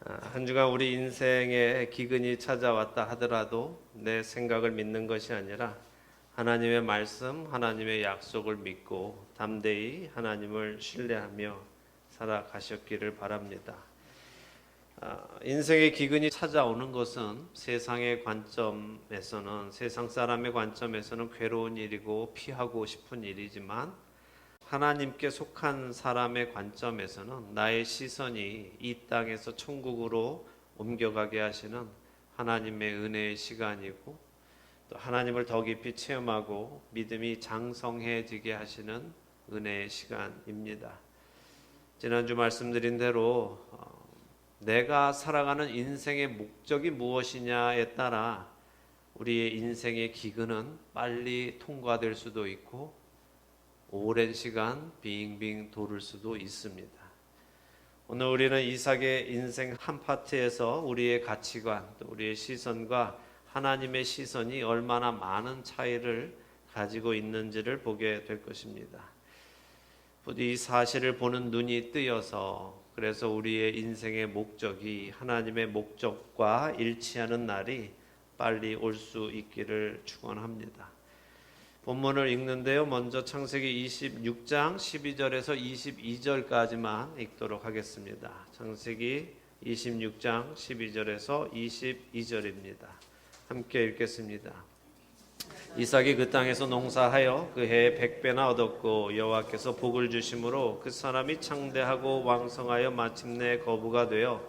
한 주간 우리 인생에 기근이 찾아왔다 하더라도 내 생각을 믿는 것이 아니라 하나님의 말씀, 하나님의 약속을 믿고 담대히 하나님을 신뢰하며 살아가셨기를 바랍니다. 인생의 기근이 찾아오는 것은 세상의 관점에서는, 세상 사람의 관점에서는 괴로운 일이고 피하고 싶은 일이지만 하나님께 속한 사람의 관점에서는 나의 시선이 이 땅에서 천국으로 옮겨가게 하시는 하나님의 은혜의 시간이고, 또 하나님을 더 깊이 체험하고 믿음이 장성해지게 하시는 은혜의 시간입니다. 지난주 말씀드린 대로 내가 살아가는 인생의 목적이 무엇이냐에 따라 우리의 인생의 기근은 빨리 통과될 수도 있고 오랜 시간 빙빙 돌을 수도 있습니다. 오늘 우리는 이삭의 인생 한 파트에서 우리의 가치관, 또 우리의 시선과 하나님의 시선이 얼마나 많은 차이를 가지고 있는지를 보게 될 것입니다. 부디 이 사실을 보는 눈이 뜨여서 그래서 우리의 인생의 목적이 하나님의 목적과 일치하는 날이 빨리 올 수 있기를 축원합니다. 본문을 읽는데요. 먼저 창세기 26장 12절에서 22절까지만 읽도록 하겠습니다. 창세기 26장 12절에서 22절입니다. 함께 읽겠습니다. 이삭이 그 땅에서 농사하여 그 해에 100배나 얻었고 여호와께서 복을 주심으로 그 사람이 창대하고 왕성하여 마침내 거부가 되어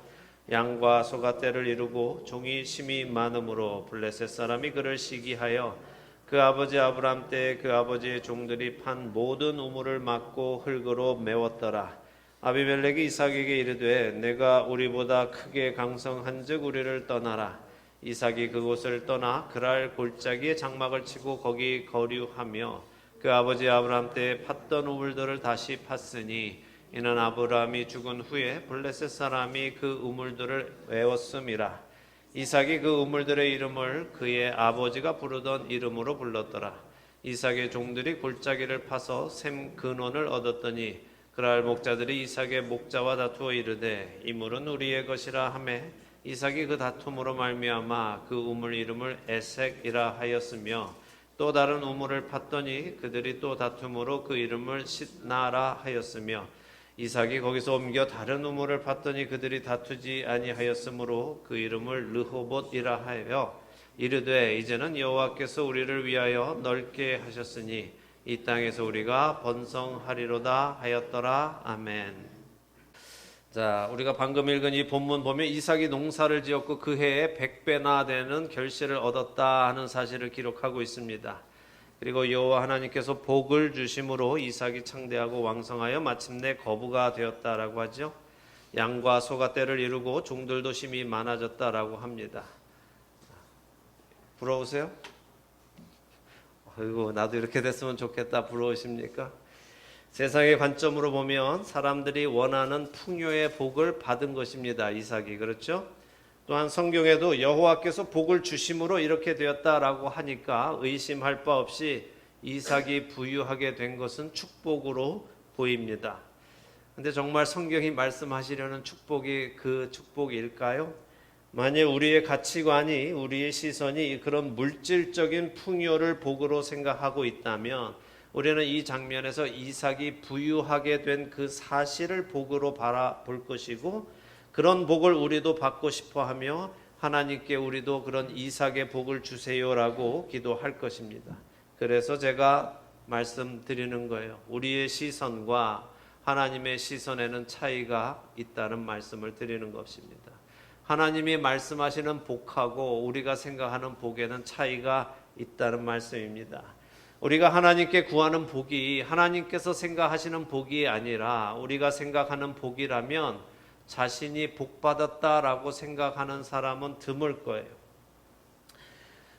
양과 소가 떼를 이루고 종이 심이 많음으로 블레셋 사람이 그를 시기하여 그 아버지 아브람 때에 그 아버지의 종들이 판 모든 우물을 막고 흙으로 메웠더라. 아비멜렉이 이삭에게 이르되 내가 우리보다 크게 강성한즉 우리를 떠나라. 이삭이 그곳을 떠나 그랄 골짜기에 장막을 치고 거기 거류하며 그 아버지 아브람 때에 팠던 우물들을 다시 팠으니 이는 아브람이 죽은 후에 블레셋 사람이 그 우물들을 메웠음이라. 이삭이 그 우물들의 이름을 그의 아버지가 부르던 이름으로 불렀더라. 이삭의 종들이 골짜기를 파서 샘 근원을 얻었더니 그랄 목자들이 이삭의 목자와 다투어 이르되 이 물은 우리의 것이라 하매 이삭이 그 다툼으로 말미암아 그 우물 이름을 에색이라 하였으며 또 다른 우물을 팠더니 그들이 또 다툼으로 그 이름을 시나라 하였으며 이삭이 거기서 옮겨 다른 우물을 팠더니 그들이 다투지 아니하였으므로 그 이름을 르호봇이라 하여 이르되 이제는 여호와께서 우리를 위하여 넓게 하셨으니 이 땅에서 우리가 번성하리로다 하였더라. 아멘. 자, 우리가 방금 읽은 이 본문 보면 이삭이 농사를 지었고 그 해에 100배나 되는 결실을 얻었다 하는 사실을 기록하고 있습니다. 그리고 여호와 하나님께서 복을 주심으로 이삭이 창대하고 왕성하여 마침내 거부가 되었다라고 하죠. 양과 소가 떼를 이루고 종들도 심히 많아졌다라고 합니다. 부러우세요? 아이고 나도 이렇게 됐으면 좋겠다. 부러우십니까? 세상의 관점으로 보면 사람들이 원하는 풍요의 복을 받은 것입니다. 이삭이 그렇죠? 또한 성경에도 여호와께서 복을 주심으로 이렇게 되었다라고 하니까 의심할 바 없이 이삭이 부유하게 된 것은 축복으로 보입니다. 근데 정말 성경이 말씀하시려는 축복이 그 축복일까요? 만약 우리의 가치관이, 우리의 시선이 그런 물질적인 풍요를 복으로 생각하고 있다면 우리는 이 장면에서 이삭이 부유하게 된 그 사실을 복으로 바라볼 것이고 그런 복을 우리도 받고 싶어하며 하나님께 우리도 그런 이삭의 복을 주세요라고 기도할 것입니다. 그래서 제가 말씀드리는 거예요. 우리의 시선과 하나님의 시선에는 차이가 있다는 말씀을 드리는 것입니다. 하나님이 말씀하시는 복하고 우리가 생각하는 복에는 차이가 있다는 말씀입니다. 우리가 하나님께 구하는 복이 하나님께서 생각하시는 복이 아니라 우리가 생각하는 복이라면 자신이 복받았다라고 생각하는 사람은 드물 거예요.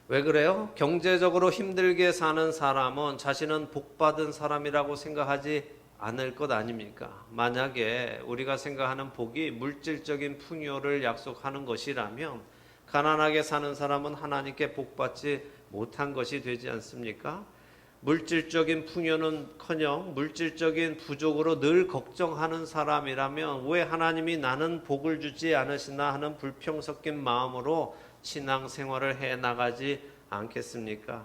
왜 그래요? 경제적으로 힘들게 사는 사람은 자신은 복받은 사람이라고 생각하지 않을 것 아닙니까? 만약에 우리가 생각하는 복이 물질적인 풍요를 약속하는 것이라면 가난하게 사는 사람은 하나님께 복받지 못한 것이 되지 않습니까? 물질적인 풍요는커녕 물질적인 부족으로 늘 걱정하는 사람이라면 왜 하나님이 나는 복을 주지 않으시나 하는 불평 섞인 마음으로 신앙생활을 해나가지 않겠습니까?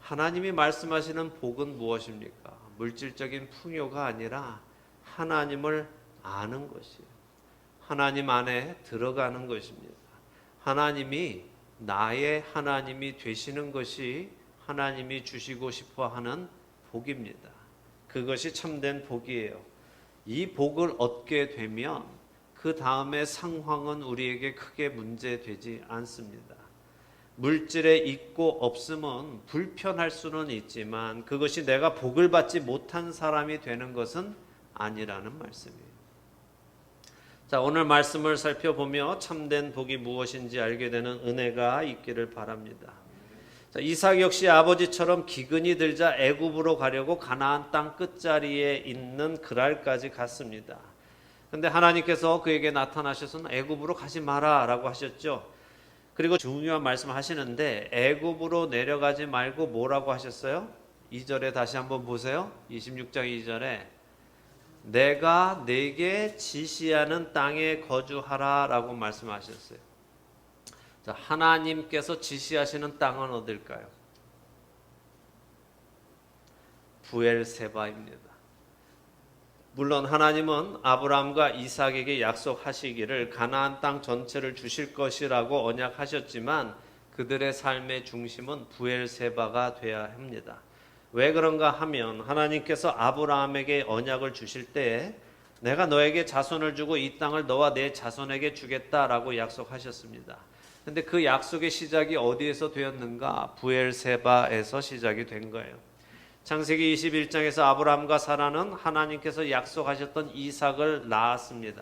하나님이 말씀하시는 복은 무엇입니까? 물질적인 풍요가 아니라 하나님을 아는 것이에요. 하나님 안에 들어가는 것입니다. 하나님이 나의 하나님이 되시는 것이 하나님이 주시고 싶어 하는 복입니다. 그것이 참된 복이에요. 이 복을 얻게 되면 그 다음의 상황은 우리에게 크게 문제되지 않습니다. 물질에 있고 없음은 불편할 수는 있지만 그것이 내가 복을 받지 못한 사람이 되는 것은 아니라는 말씀이에요. 자, 오늘 말씀을 살펴보며 참된 복이 무엇인지 알게 되는 은혜가 있기를 바랍니다. 자, 이삭 역시 아버지처럼 기근이 들자 애굽으로 가려고 가나안 땅 끝자리에 있는 그랄까지 갔습니다. 근데 하나님께서 그에게 나타나셔서는 애굽으로 가지 마라라고 하셨죠. 그리고 중요한 말씀을 하시는데 애굽으로 내려가지 말고 뭐라고 하셨어요? 2절에 다시 한번 보세요. 26장 2절에 내가 네게 지시하는 땅에 거주하라 라고 말씀하셨어요. 자, 하나님께서 지시하시는 땅은 어딜까요? 부엘세바입니다. 물론 하나님은 아브라함과 이삭에게 약속하시기를 가나안 땅 전체를 주실 것이라고 언약하셨지만 그들의 삶의 중심은 부엘세바가 되어야 합니다. 왜 그런가 하면 하나님께서 아브라함에게 언약을 주실 때에 내가 너에게 자손을 주고 이 땅을 너와 내 자손에게 주겠다라고 약속하셨습니다. 근데 그 약속의 시작이 어디에서 되었는가? 부엘세바에서 시작이 된 거예요. 창세기 21장에서 아브라함과 사라는 하나님께서 약속하셨던 이삭을 낳았습니다.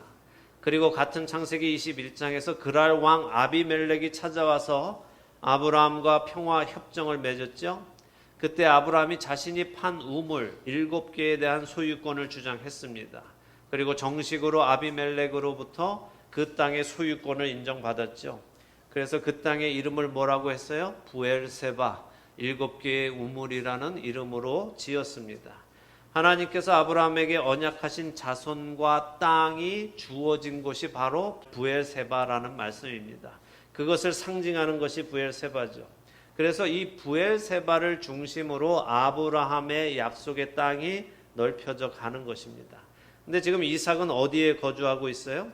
그리고 같은 창세기 21장에서 그랄 왕 아비멜렉이 찾아와서 아브라함과 평화 협정을 맺었죠. 그때 아브라함이 자신이 판 우물 7개에 대한 소유권을 주장했습니다. 그리고 정식으로 아비멜렉으로부터 그 땅의 소유권을 인정받았죠. 그래서 그 땅의 이름을 뭐라고 했어요? 부엘세바, 7개의 우물이라는 이름으로 지었습니다. 하나님께서 아브라함에게 언약하신 자손과 땅이 주어진 곳이 바로 부엘세바라는 말씀입니다. 그것을 상징하는 것이 부엘세바죠. 그래서 이 부엘세바를 중심으로 아브라함의 약속의 땅이 넓혀져 가는 것입니다. 근데 지금 이삭은 어디에 거주하고 있어요?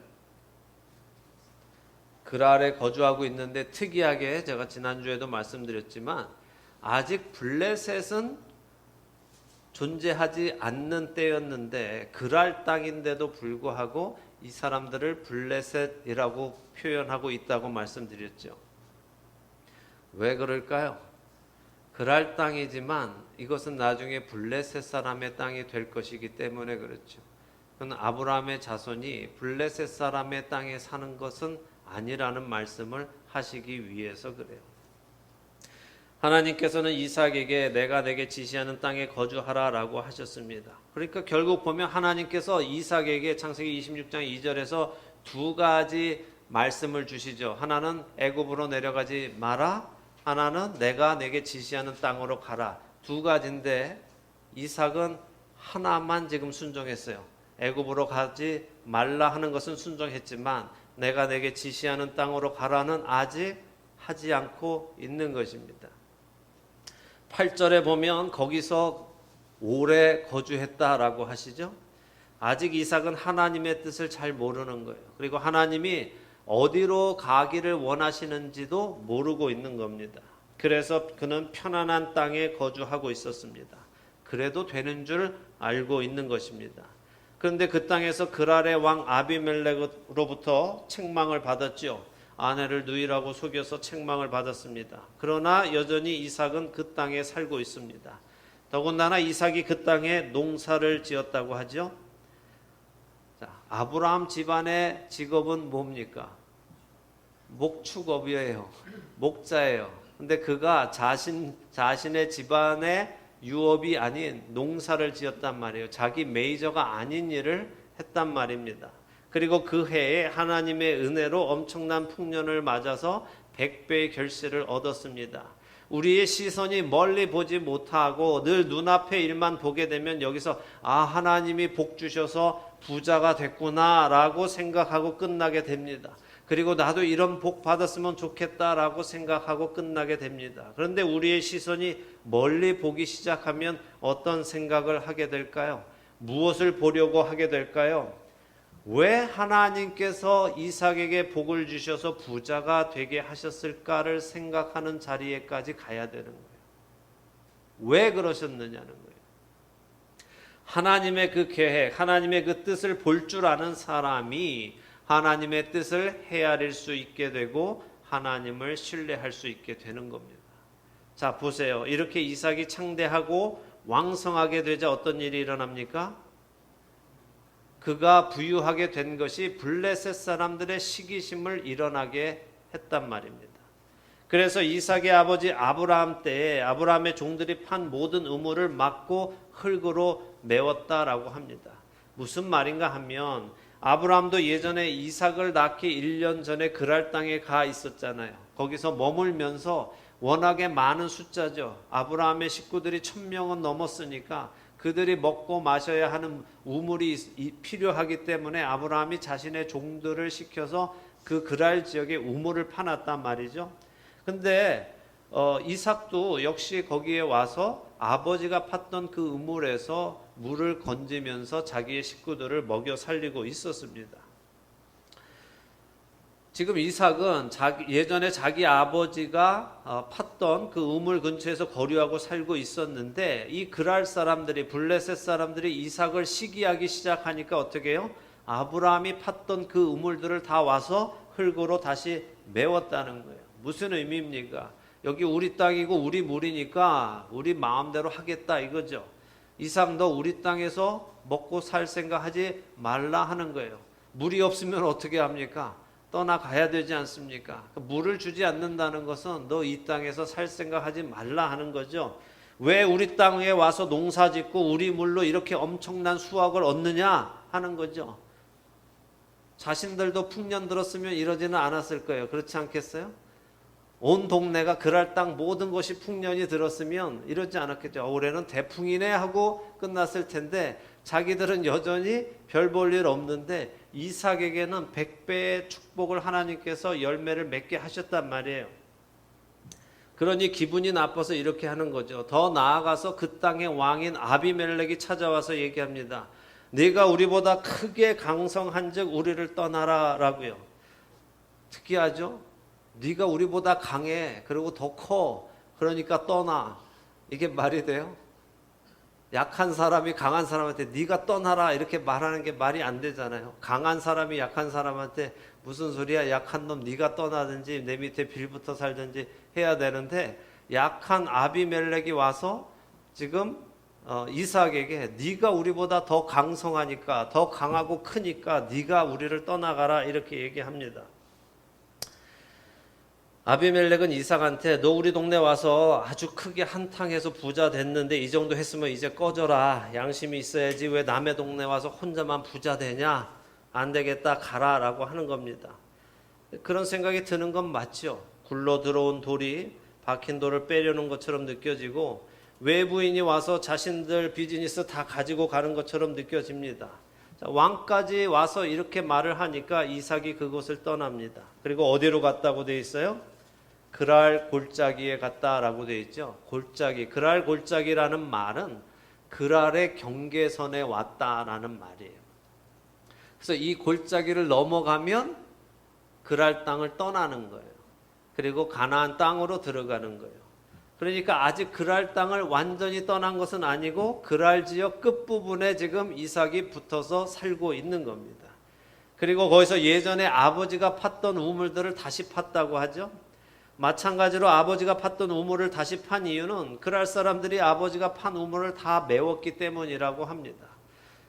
그랄에 거주하고 있는데 특이하게 제가 지난주에도 말씀드렸지만 아직 블레셋은 존재하지 않는 때였는데 그랄 땅인데도 불구하고 이 사람들을 블레셋이라고 표현하고 있다고 말씀드렸죠. 왜 그럴까요? 그랄 땅이지만 이것은 나중에 블레셋 사람의 땅이 될 것이기 때문에 그렇죠. 그건 아브라함의 자손이 블레셋 사람의 땅에 사는 것은 아니라는 말씀을 하시기 위해서 그래요. 하나님께서는 이삭에게 내가 내게 지시하는 땅에 거주하라라고 하셨습니다. 그러니까 결국 보면 하나님께서 이삭에게 창세기 26장 2절에서 두 가지 말씀을 주시죠. 하나는 애굽으로 내려가지 마라. 하나는 내가 내게 지시하는 땅으로 가라. 두 가지인데 이삭은 하나만 지금 순종했어요. 애굽으로 가지 말라 하는 것은 순종했지만 내가 내게 지시하는 땅으로 가라는 아직 하지 않고 있는 것입니다. 8절에 보면 거기서 오래 거주했다라고 하시죠. 아직 이삭은 하나님의 뜻을 잘 모르는 거예요. 그리고 하나님이 어디로 가기를 원하시는지도 모르고 있는 겁니다. 그래서 그는 편안한 땅에 거주하고 있었습니다. 그래도 되는 줄 알고 있는 것입니다. 그런데 그 땅에서 그랄의 왕 아비멜렉으로부터 책망을 받았죠. 아내를 누이라고 속여서 책망을 받았습니다. 그러나 여전히 이삭은 그 땅에 살고 있습니다. 더군다나 이삭이 그 땅에 농사를 지었다고 하죠. 자, 아브라함 집안의 직업은 뭡니까? 목축업이에요. 목자예요. 근데 그가 자신의 집안의 유업이 아닌 농사를 지었단 말이에요. 자기 메이저가 아닌 일을 했단 말입니다. 그리고 그 해에 하나님의 은혜로 엄청난 풍년을 맞아서 100배의 결실을 얻었습니다. 우리의 시선이 멀리 보지 못하고 늘 눈앞의 일만 보게 되면 여기서 하나님이 복 주셔서 부자가 됐구나라고 생각하고 끝나게 됩니다. 그리고 나도 이런 복 받았으면 좋겠다라고 생각하고 끝나게 됩니다. 그런데 우리의 시선이 멀리 보기 시작하면 어떤 생각을 하게 될까요? 무엇을 보려고 하게 될까요? 왜 하나님께서 이삭에게 복을 주셔서 부자가 되게 하셨을까를 생각하는 자리에까지 가야 되는 거예요. 왜 그러셨느냐는 거예요. 하나님의 그 계획, 하나님의 그 뜻을 볼 줄 아는 사람이 하나님의 뜻을 헤아릴 수 있게 되고 하나님을 신뢰할 수 있게 되는 겁니다. 자, 보세요. 이렇게 이삭이 창대하고 왕성하게 되자 어떤 일이 일어납니까? 그가 부유하게 된 것이 블레셋 사람들의 시기심을 일어나게 했단 말입니다. 그래서 이삭의 아버지 아브라함 때에 아브라함의 종들이 판 모든 우물을 막고 흙으로 메웠다라고 합니다. 무슨 말인가 하면 아브라함도 예전에 이삭을 낳기 1년 전에 그랄 땅에 가 있었잖아요. 거기서 머물면서 워낙에 많은 숫자죠. 아브라함의 식구들이 1000명은 넘었으니까 그들이 먹고 마셔야 하는 우물이 필요하기 때문에 아브라함이 자신의 종들을 시켜서 그 그랄 지역에 우물을 파놨단 말이죠. 근데 이삭도 역시 거기에 와서 아버지가 팠던 그 우물에서 물을 건지면서 자기의 식구들을 먹여 살리고 있었습니다. 지금 이삭은 예전에 자기 아버지가 팠던 그 우물 근처에서 거류하고 살고 있었는데 이 그랄 사람들이 블레셋 사람들이 이삭을 시기하기 시작하니까 어떻게 해요? 아브라함이 팠던 그 우물들을 다 와서 흙으로 다시 메웠다는 거예요. 무슨 의미입니까? 여기 우리 땅이고 우리 물이니까 우리 마음대로 하겠다 이거죠. 이삭 너 우리 땅에서 먹고 살 생각하지 말라 하는 거예요. 물이 없으면 어떻게 합니까? 떠나가야 되지 않습니까? 물을 주지 않는다는 것은 너 이 땅에서 살 생각하지 말라 하는 거죠. 왜 우리 땅에 와서 농사 짓고 우리 물로 이렇게 엄청난 수확을 얻느냐 하는 거죠. 자신들도 풍년 들었으면 이러지는 않았을 거예요. 그렇지 않겠어요? 온 동네가 그랄 땅 모든 것이 풍년이 들었으면 이러지 않았겠죠. 올해는 대풍이네 하고 끝났을 텐데 자기들은 여전히 별 볼 일 없는데 이삭에게는 100배의 축복을 하나님께서 열매를 맺게 하셨단 말이에요. 그러니 기분이 나빠서 이렇게 하는 거죠. 더 나아가서 그 땅의 왕인 아비멜렉이 찾아와서 얘기합니다. 네가 우리보다 크게 강성한 즉 우리를 떠나라 라고요. 특이하죠? 네가 우리보다 강해. 그리고 더 커. 그러니까 떠나. 이게 말이 돼요? 약한 사람이 강한 사람한테 네가 떠나라 이렇게 말하는 게 말이 안 되잖아요. 강한 사람이 약한 사람한테 무슨 소리야? 약한 놈 네가 떠나든지 내 밑에 빌붙어 살든지 해야 되는데 약한 아비멜렉이 와서 지금 이삭에게 네가 우리보다 더 강성하니까 더 강하고 크니까 네가 우리를 떠나가라 이렇게 얘기합니다. 아비멜렉은 이삭한테 너 우리 동네 와서 아주 크게 한탕해서 부자 됐는데 이 정도 했으면 이제 꺼져라. 양심이 있어야지 왜 남의 동네 와서 혼자만 부자 되냐. 안 되겠다 가라 라고 하는 겁니다. 그런 생각이 드는 건 맞죠. 굴러 들어온 돌이 박힌 돌을 빼려는 것처럼 느껴지고 외부인이 와서 자신들 비즈니스 다 가지고 가는 것처럼 느껴집니다. 왕까지 와서 이렇게 말을 하니까 이삭이 그곳을 떠납니다. 그리고 어디로 갔다고 돼 있어요? 그랄 골짜기에 갔다라고 돼 있죠. 골짜기, 그랄 골짜기라는 말은 그랄의 경계선에 왔다라는 말이에요. 그래서 이 골짜기를 넘어가면 그랄 땅을 떠나는 거예요. 그리고 가나안 땅으로 들어가는 거예요. 그러니까 아직 그랄 땅을 완전히 떠난 것은 아니고 그랄 지역 끝부분에 지금 이삭이 붙어서 살고 있는 겁니다. 그리고 거기서 예전에 아버지가 팠던 우물들을 다시 팠다고 하죠. 마찬가지로 아버지가 팠던 우물을 다시 판 이유는 그랄 사람들이 아버지가 판 우물을 다 메웠기 때문이라고 합니다.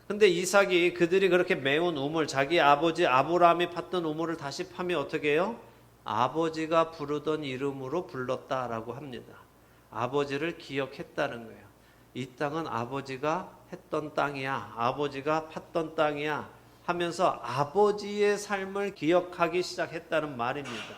근데 이삭이 그들이 그렇게 메운 우물, 자기 아버지 아브라함이 팠던 우물을 다시 파면 어떻게 해요? 아버지가 부르던 이름으로 불렀다라고 합니다. 아버지를 기억했다는 거예요. 이 땅은 아버지가 했던 땅이야. 아버지가 팠던 땅이야. 하면서 아버지의 삶을 기억하기 시작했다는 말입니다.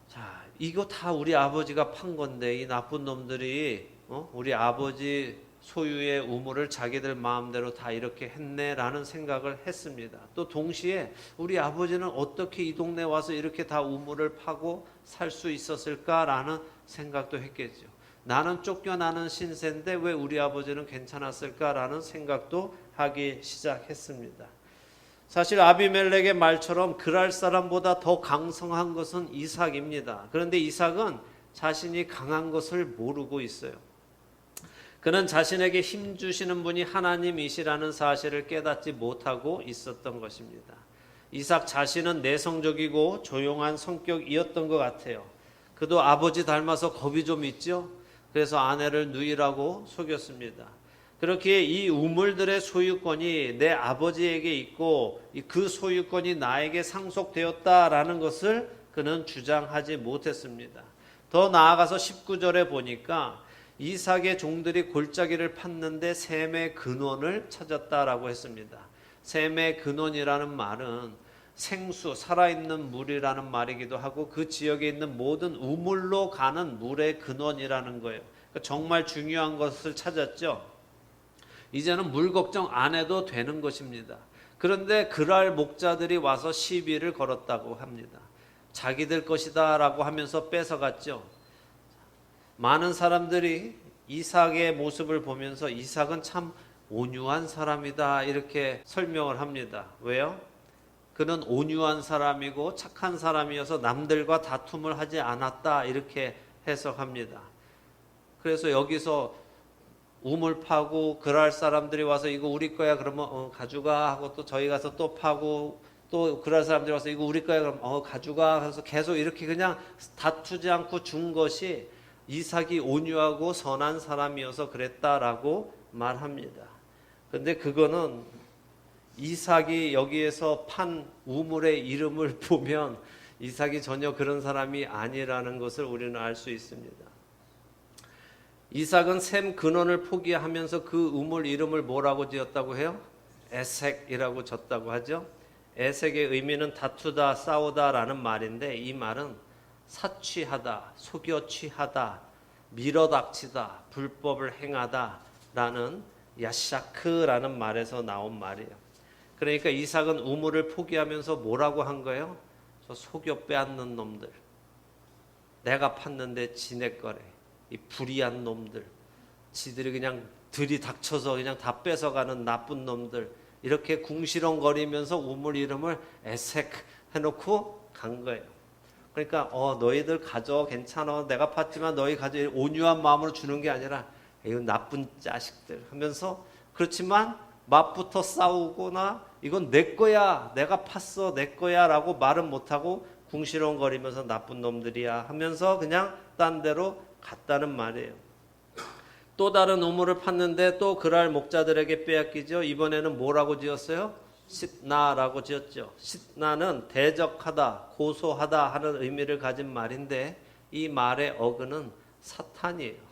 자, 이거 다 우리 아버지가 판 건데 이 나쁜 놈들이 우리 아버지 소유의 우물을 자기들 마음대로 다 이렇게 했네라는 생각을 했습니다. 또 동시에 우리 아버지는 어떻게 이 동네 와서 이렇게 다 우물을 파고 살 수 있었을까라는 생각도 했겠죠. 나는 쫓겨나는 신세인데 왜 우리 아버지는 괜찮았을까라는 생각도 하기 시작했습니다. 사실 아비멜렉의 말처럼 그랄 사람보다 더 강성한 것은 이삭입니다. 그런데 이삭은 자신이 강한 것을 모르고 있어요. 그는 자신에게 힘 주시는 분이 하나님이시라는 사실을 깨닫지 못하고 있었던 것입니다. 이삭 자신은 내성적이고 조용한 성격이었던 것 같아요. 그도 아버지 닮아서 겁이 좀 있죠. 그래서 아내를 누이라고 속였습니다. 그렇기에 이 우물들의 소유권이 내 아버지에게 있고 그 소유권이 나에게 상속되었다라는 것을 그는 주장하지 못했습니다. 더 나아가서 19절에 보니까 이삭의 종들이 골짜기를 팠는데 샘의 근원을 찾았다라고 했습니다. 샘의 근원이라는 말은 생수, 살아있는 물이라는 말이기도 하고 그 지역에 있는 모든 우물로 가는 물의 근원이라는 거예요. 그러니까 정말 중요한 것을 찾았죠. 이제는 물 걱정 안 해도 되는 것입니다. 그런데 그랄 목자들이 와서 시비를 걸었다고 합니다. 자기들 것이다 라고 하면서 뺏어갔죠. 많은 사람들이 이삭의 모습을 보면서 이삭은 참 온유한 사람이다 이렇게 설명을 합니다. 왜요? 그는 온유한 사람이고 착한 사람이어서 남들과 다툼을 하지 않았다 이렇게 해석합니다. 그래서 여기서 우물 파고 그랄 사람들이 와서 이거 우리 거야 그러면 가져가 하고 또 저희 가서 또 파고 또 그랄 사람들이 와서 이거 우리 거야 그러면 가져가 해서 계속 이렇게 그냥 다투지 않고 준 것이 이삭이 온유하고 선한 사람이어서 그랬다라고 말합니다. 근데 그거는 이삭이 여기에서 판 우물의 이름을 보면 이삭이 전혀 그런 사람이 아니라는 것을 우리는 알 수 있습니다. 이삭은 샘 근원을 포기하면서 그 우물 이름을 뭐라고 지었다고 해요? 에색이라고 졌다고 하죠. 에색의 의미는 다투다, 싸우다라는 말인데 이 말은 사취하다, 속여 취하다, 밀어닥치다, 불법을 행하다라는 야샤크라는 말에서 나온 말이에요. 그러니까 이삭은 우물을 포기하면서 뭐라고 한 거예요? 저 속여 빼앗는 놈들, 내가 팠는데 지네 거래. 이 불의한 놈들, 지들이 그냥 들이닥쳐서 그냥 다 뺏어가는 나쁜 놈들, 이렇게 궁시렁거리면서 우물 이름을 에색 해놓고 간 거예요. 그러니까 너희들 가져, 괜찮아, 내가 팠지만 너희 가져, 온유한 마음으로 주는 게 아니라 이건 나쁜 자식들 하면서, 그렇지만 맛부터 싸우거나 이건 내 거야, 내가 팠어, 내 거야 라고 말은 못하고 궁시렁거리면서 나쁜 놈들이야 하면서 그냥 딴 데로 갔다는 말이에요. 또 다른 우물을 팠는데 또 그랄 목자들에게 빼앗기죠. 이번에는 뭐라고 지었어요? 싯나라고 지었죠. 싯나는 대적하다, 고소하다 하는 의미를 가진 말인데 이 말의 어근은 사탄이에요.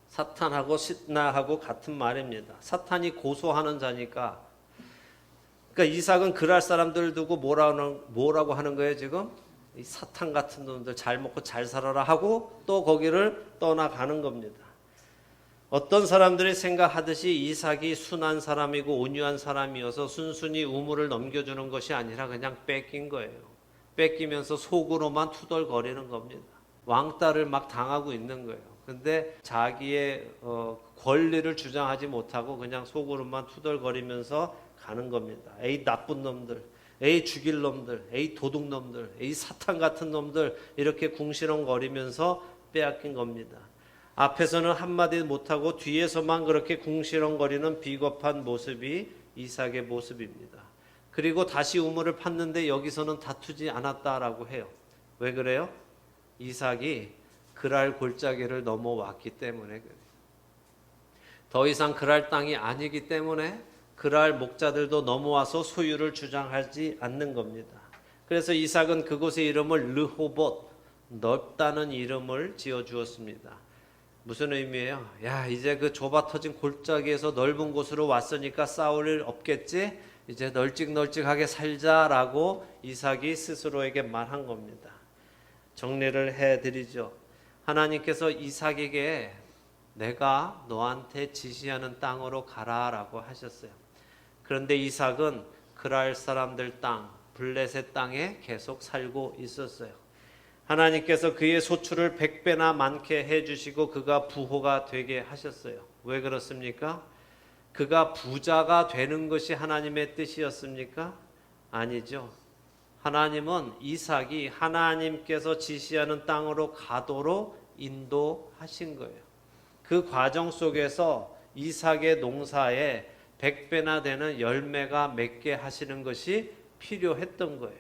사탄하고 싯나하고 같은 말입니다. 사탄이 고소하는 자니까. 그러니까 이삭은 그랄 사람들을 두고 뭐라고 하는 거예요 지금? 이 사탄 같은 놈들 잘 먹고 잘 살아라 하고 또 거기를 떠나가는 겁니다. 어떤 사람들이 생각하듯이 이삭이 순한 사람이고 온유한 사람이어서 순순히 우물을 넘겨주는 것이 아니라 그냥 뺏긴 거예요. 뺏기면서 속으로만 투덜거리는 겁니다. 왕따를 막 당하고 있는 거예요. 근데 자기의 권리를 주장하지 못하고 그냥 속으로만 투덜거리면서 가는 겁니다. 에이 나쁜 놈들, 에이 죽일 놈들, 에이 도둑놈들, 에이 사탄 같은 놈들, 이렇게 궁시렁거리면서 빼앗긴 겁니다. 앞에서는 한마디 못하고 뒤에서만 그렇게 궁시렁거리는 비겁한 모습이 이삭의 모습입니다. 그리고 다시 우물을 팠는데 여기서는 다투지 않았다라고 해요. 왜 그래요? 이삭이 그랄 골짜기를 넘어왔기 때문에 그래요. 더 이상 그랄 땅이 아니기 때문에 그랄 목자들도 넘어와서 소유를 주장하지 않는 겁니다. 그래서 이삭은 그곳의 이름을 르호봇, 넓다는 이름을 지어 주었습니다. 무슨 의미예요? 야, 이제 그 좁아 터진 골짜기에서 넓은 곳으로 왔으니까 싸울 일 없겠지? 이제 널찍널찍하게 살자라고 이삭이 스스로에게 말한 겁니다. 정리를 해드리죠. 하나님께서 이삭에게 내가 너한테 지시하는 땅으로 가라라고 하셨어요. 그런데 이삭은 그랄 사람들 땅, 블레셋 땅에 계속 살고 있었어요. 하나님께서 그의 소출을 100배나 많게 해주시고 그가 부호가 되게 하셨어요. 왜 그렇습니까? 그가 부자가 되는 것이 하나님의 뜻이었습니까? 아니죠. 하나님은 이삭이 하나님께서 지시하는 땅으로 가도록 인도하신 거예요. 그 과정 속에서 이삭의 농사에 100배나 되는 열매가 맺게 하시는 것이 필요했던 거예요.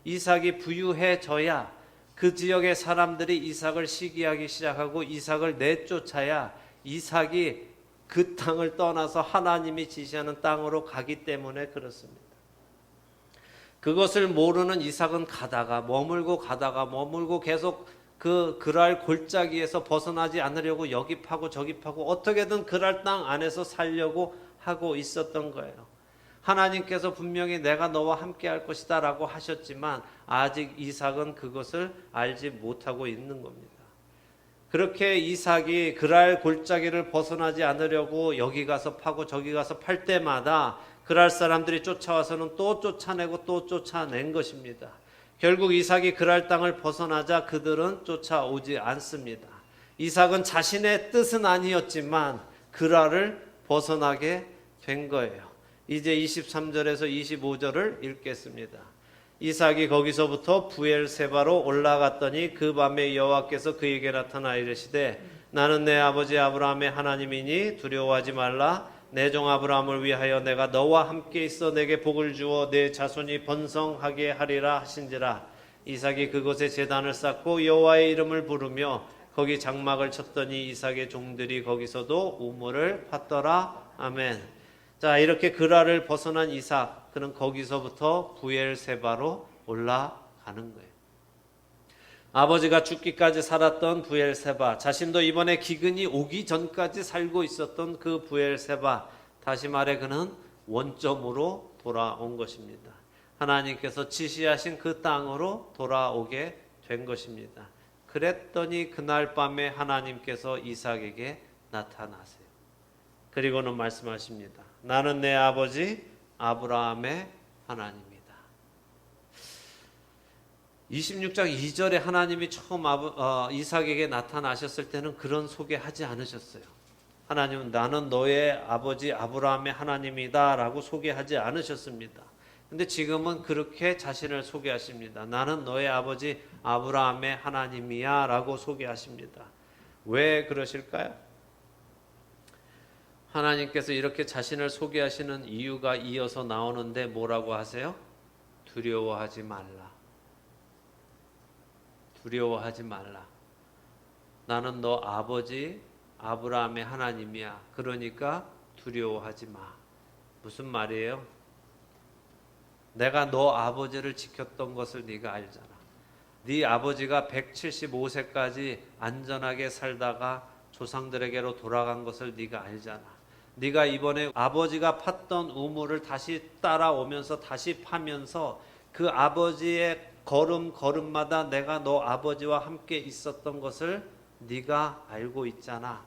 이삭이 부유해져야 그 지역의 사람들이 이삭을 시기하기 시작하고 이삭을 내쫓아야 이삭이 그 땅을 떠나서 하나님이 지시하는 땅으로 가기 때문에 그렇습니다. 그것을 모르는 이삭은 가다가 머물고 계속 그 그랄 골짜기에서 벗어나지 않으려고 여기 파고 저기 파고 어떻게든 그랄 땅 안에서 살려고 하고 있었던 거예요. 하나님께서 분명히 내가 너와 함께 할 것이다 라고 하셨지만 아직 이삭은 그것을 알지 못하고 있는 겁니다. 그렇게 이삭이 그랄 골짜기를 벗어나지 않으려고 여기 가서 파고 저기 가서 팔 때마다 그랄 사람들이 쫓아와서는 또 쫓아내고 또 쫓아낸 것입니다. 결국 이삭이 그랄 땅을 벗어나자 그들은 쫓아오지 않습니다. 이삭은 자신의 뜻은 아니었지만 그랄을 벗어나게 된 거예요. 이제 23절에서 25절을 읽겠습니다. 이삭이 거기서부터 부엘세바로 올라갔더니 그 밤에 여호와께서 그에게 나타나 이르시되 나는 내 아버지 아브라함의 하나님이니 두려워하지 말라. 내 종 아브라함을 위하여 내가 너와 함께 있어 내게 복을 주어 내 자손이 번성하게 하리라 하신지라. 이삭이 그곳에 제단을 쌓고 여호와의 이름을 부르며 거기 장막을 쳤더니 이삭의 종들이 거기서도 우물을 팠더라. 아멘. 자, 이렇게 그랄을 벗어난 이삭, 그는 거기서부터 부엘세바로 올라가는 거예요. 아버지가 죽기까지 살았던 부엘세바, 자신도 이번에 기근이 오기 전까지 살고 있었던 그 부엘세바, 다시 말해 그는 원점으로 돌아온 것입니다. 하나님께서 지시하신 그 땅으로 돌아오게 된 것입니다. 그랬더니 그날 밤에 하나님께서 이삭에게 나타나세요. 그리고는 말씀하십니다. 나는 내 아버지 아브라함의 하나님이다. 26장 2절에 하나님이 처음 이삭에게 나타나셨을 때는 그런 소개하지 않으셨어요. 하나님은 나는 너의 아버지 아브라함의 하나님이다 라고 소개하지 않으셨습니다. 근데 지금은 그렇게 자신을 소개하십니다. 나는 너의 아버지 아브라함의 하나님이야 라고 소개하십니다. 왜 그러실까요? 하나님께서 이렇게 자신을 소개하시는 이유가 이어서 나오는데 뭐라고 하세요? 두려워하지 말라. 두려워하지 말라. 나는 너 아버지 아브라함의 하나님이야. 그러니까 두려워하지 마. 무슨 말이에요? 내가 너 아버지를 지켰던 것을 네가 알잖아. 네 아버지가 175세까지 안전하게 살다가 조상들에게로 돌아간 것을 네가 알잖아. 네가 이번에 아버지가 팠던 우물을 다시 따라오면서 다시 파면서 그 아버지의 걸음마다 내가 너 아버지와 함께 있었던 것을 네가 알고 있잖아.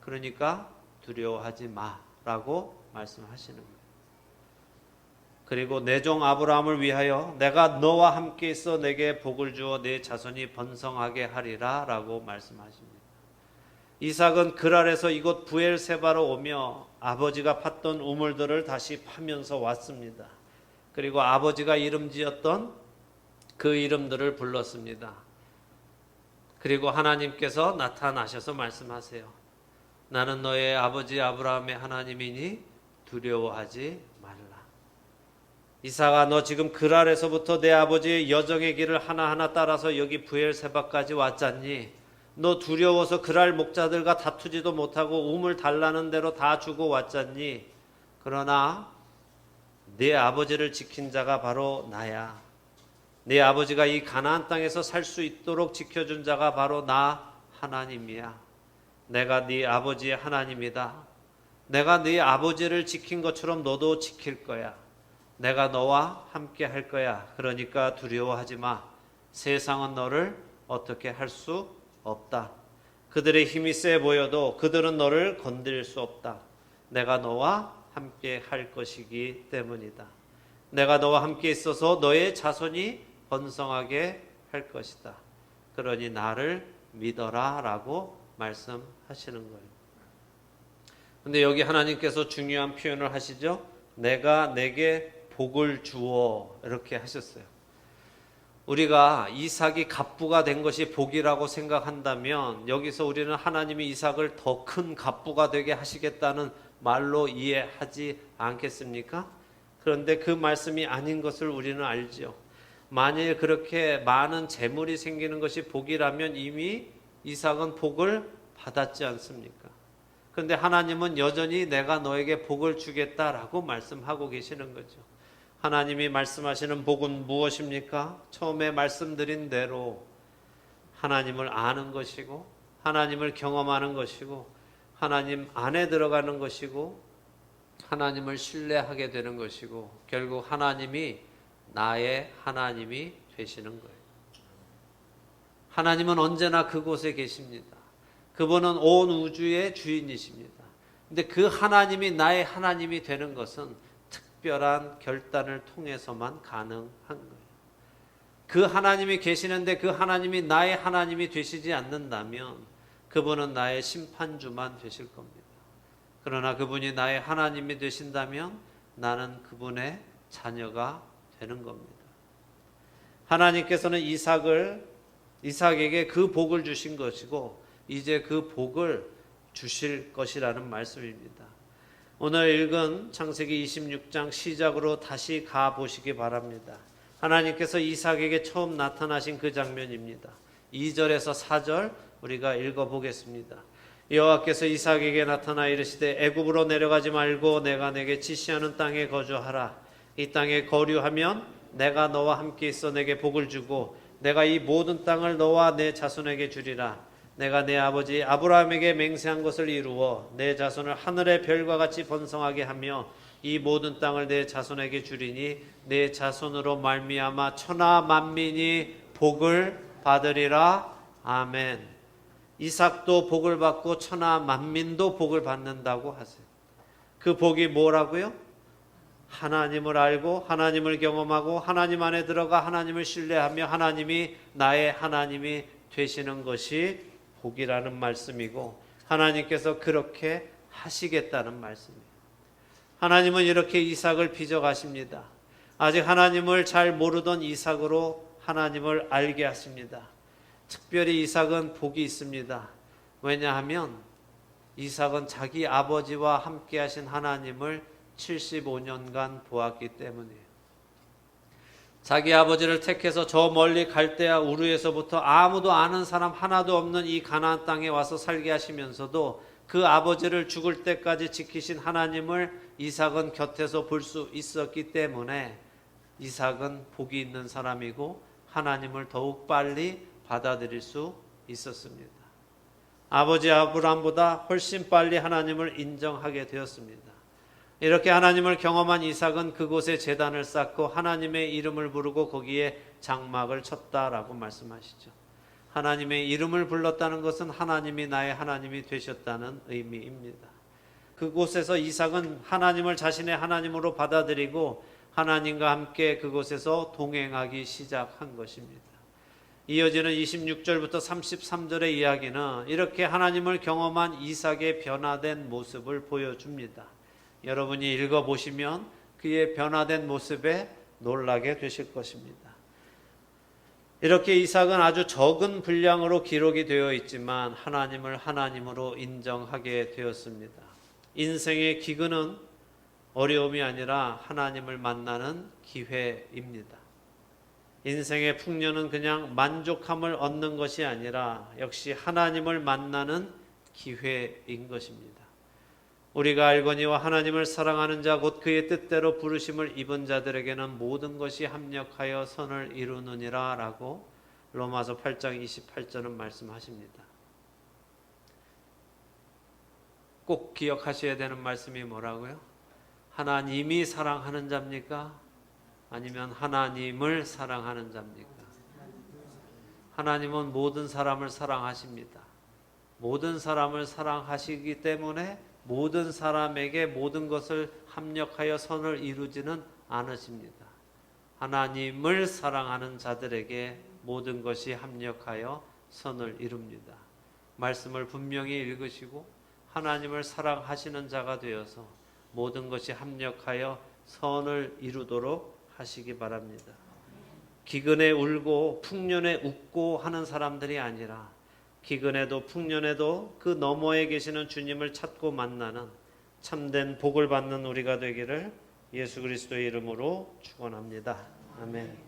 그러니까 두려워하지 마라고 말씀하시는 거예요. 그리고 내 종 아브라함을 위하여 내가 너와 함께 있어 내게 복을 주어 내 자손이 번성하게 하리라 라고 말씀하십니다. 이삭은 그랄에서 이곳 부엘세바로 오며 아버지가 팠던 우물들을 다시 파면서 왔습니다. 그리고 아버지가 이름 지었던 그 이름들을 불렀습니다. 그리고 하나님께서 나타나셔서 말씀하세요. 나는 너의 아버지 아브라함의 하나님이니 두려워하지 말라. 이삭아, 너 지금 그랄에서부터 내 아버지의 여정의 길을 하나하나 따라서 여기 부엘세바까지 왔잖니? 너 두려워서 그랄 목자들과 다투지도 못하고 우물 달라는 대로 다 주고 왔잖니? 그러나 네 아버지를 지킨 자가 바로 나야. 네 아버지가 이 가나안 땅에서 살 수 있도록 지켜준 자가 바로 나 하나님이야. 내가 네 아버지의 하나님이다. 내가 네 아버지를 지킨 것처럼 너도 지킬 거야. 내가 너와 함께 할 거야. 그러니까 두려워하지 마. 세상은 너를 어떻게 할 수 없다. 그들의 힘이 세 보여도 그들은 너를 건드릴 수 없다. 내가 너와 함께 할 것이기 때문이다. 내가 너와 함께 있어서 너의 자손이 번성하게 할 것이다. 그러니 나를 믿어라 라고 말씀하시는 거예요. 근데 여기 하나님께서 중요한 표현을 하시죠. 내가 내게 복을 주어 이렇게 하셨어요. 우리가 이삭이 갑부가 된 것이 복이라고 생각한다면 여기서 우리는 하나님이 이삭을 더 큰 갑부가 되게 하시겠다는 말로 이해하지 않겠습니까? 그런데 그 말씀이 아닌 것을 우리는 알지요. 만일 그렇게 많은 재물이 생기는 것이 복이라면 이미 이삭은 복을 받았지 않습니까? 그런데 하나님은 여전히 내가 너에게 복을 주겠다라고 말씀하고 계시는 거죠. 하나님이 말씀하시는 복은 무엇입니까? 처음에 말씀드린 대로 하나님을 아는 것이고 하나님을 경험하는 것이고 하나님 안에 들어가는 것이고 하나님을 신뢰하게 되는 것이고 결국 하나님이 나의 하나님이 되시는 거예요. 하나님은 언제나 그곳에 계십니다. 그분은 온 우주의 주인이십니다. 근데 그 하나님이 나의 하나님이 되는 것은 특별한 결단을 통해서만 가능한 거예요. 그 하나님이 계시는데 그 하나님이 나의 하나님이 되시지 않는다면 그분은 나의 심판주만 되실 겁니다. 그러나 그분이 나의 하나님이 되신다면 나는 그분의 자녀가 되는 겁니다. 하나님께서는 이삭에게 그 복을 주신 것이고 이제 그 복을 주실 것이라는 말씀입니다. 오늘 읽은 창세기 26장 시작으로 다시 가보시기 바랍니다. 하나님께서 이삭에게 처음 나타나신 그 장면입니다. 2절에서 4절 우리가 읽어보겠습니다. 여호와께서 이삭에게 나타나 이르시되 애굽으로 내려가지 말고 내가 내게 지시하는 땅에 거주하라. 이 땅에 거류하면 내가 너와 함께 있어 내게 복을 주고 내가 이 모든 땅을 너와 내 자손에게 주리라. 내가 내 아버지 아브라함에게 맹세한 것을 이루어 내 자손을 하늘의 별과 같이 번성하게 하며 이 모든 땅을 내 자손에게 주리니 내 자손으로 말미암아 천하 만민이 복을 받으리라. 아멘. 이삭도 복을 받고 천하 만민도 복을 받는다고 하세요. 그 복이 뭐라고요? 하나님을 알고 하나님을 경험하고 하나님 안에 들어가 하나님을 신뢰하며 하나님이 나의 하나님이 되시는 것이 복이라는 말씀이고 하나님께서 그렇게 하시겠다는 말씀이에요. 하나님은 이렇게 이삭을 빚어가십니다. 아직 하나님을 잘 모르던 이삭으로 하나님을 알게 하십니다. 특별히 이삭은 복이 있습니다. 왜냐하면 이삭은 자기 아버지와 함께 하신 하나님을 75년간 보았기 때문이에요. 자기 아버지를 택해서 저 멀리 갈대아 우르에서부터 아무도 아는 사람 하나도 없는 이 가나안 땅에 와서 살게 하시면서도 그 아버지를 죽을 때까지 지키신 하나님을 이삭은 곁에서 볼 수 있었기 때문에 이삭은 복이 있는 사람이고 하나님을 더욱 빨리 받아들일 수 있었습니다. 아버지 아브라함보다 훨씬 빨리 하나님을 인정하게 되었습니다. 이렇게 하나님을 경험한 이삭은 그곳에 제단을 쌓고 하나님의 이름을 부르고 거기에 장막을 쳤다라고 말씀하시죠. 하나님의 이름을 불렀다는 것은 하나님이 나의 하나님이 되셨다는 의미입니다. 그곳에서 이삭은 하나님을 자신의 하나님으로 받아들이고 하나님과 함께 그곳에서 동행하기 시작한 것입니다. 이어지는 26절부터 33절의 이야기는 이렇게 하나님을 경험한 이삭의 변화된 모습을 보여줍니다. 여러분이 읽어보시면 그의 변화된 모습에 놀라게 되실 것입니다. 이렇게 이삭은 아주 적은 분량으로 기록이 되어 있지만 하나님을 하나님으로 인정하게 되었습니다. 인생의 기근은 어려움이 아니라 하나님을 만나는 기회입니다. 인생의 풍요는 그냥 만족함을 얻는 것이 아니라 역시 하나님을 만나는 기회인 것입니다. 우리가 알거니와 하나님을 사랑하는 자 곧 그의 뜻대로 부르심을 입은 자들에게는 모든 것이 합력하여 선을 이루느니라 라고 로마서 8장 28절은 말씀하십니다. 꼭 기억하셔야 되는 말씀이 뭐라고요? 하나님이 사랑하는 자입니까? 아니면 하나님을 사랑하는 자입니까? 하나님은 모든 사람을 사랑하십니다. 모든 사람을 사랑하시기 때문에 모든 사람에게 모든 것을 합력하여 선을 이루지는 않으십니다. 하나님을 사랑하는 자들에게 모든 것이 합력하여 선을 이룹니다. 말씀을 분명히 읽으시고 하나님을 사랑하시는 자가 되어서 모든 것이 합력하여 선을 이루도록 하시기 바랍니다. 기근에 울고 풍년에 웃고 하는 사람들이 아니라 기근에도 풍년에도 그 너머에 계시는 주님을 찾고 만나는 참된 복을 받는 우리가 되기를 예수 그리스도의 이름으로 축원합니다. 아멘.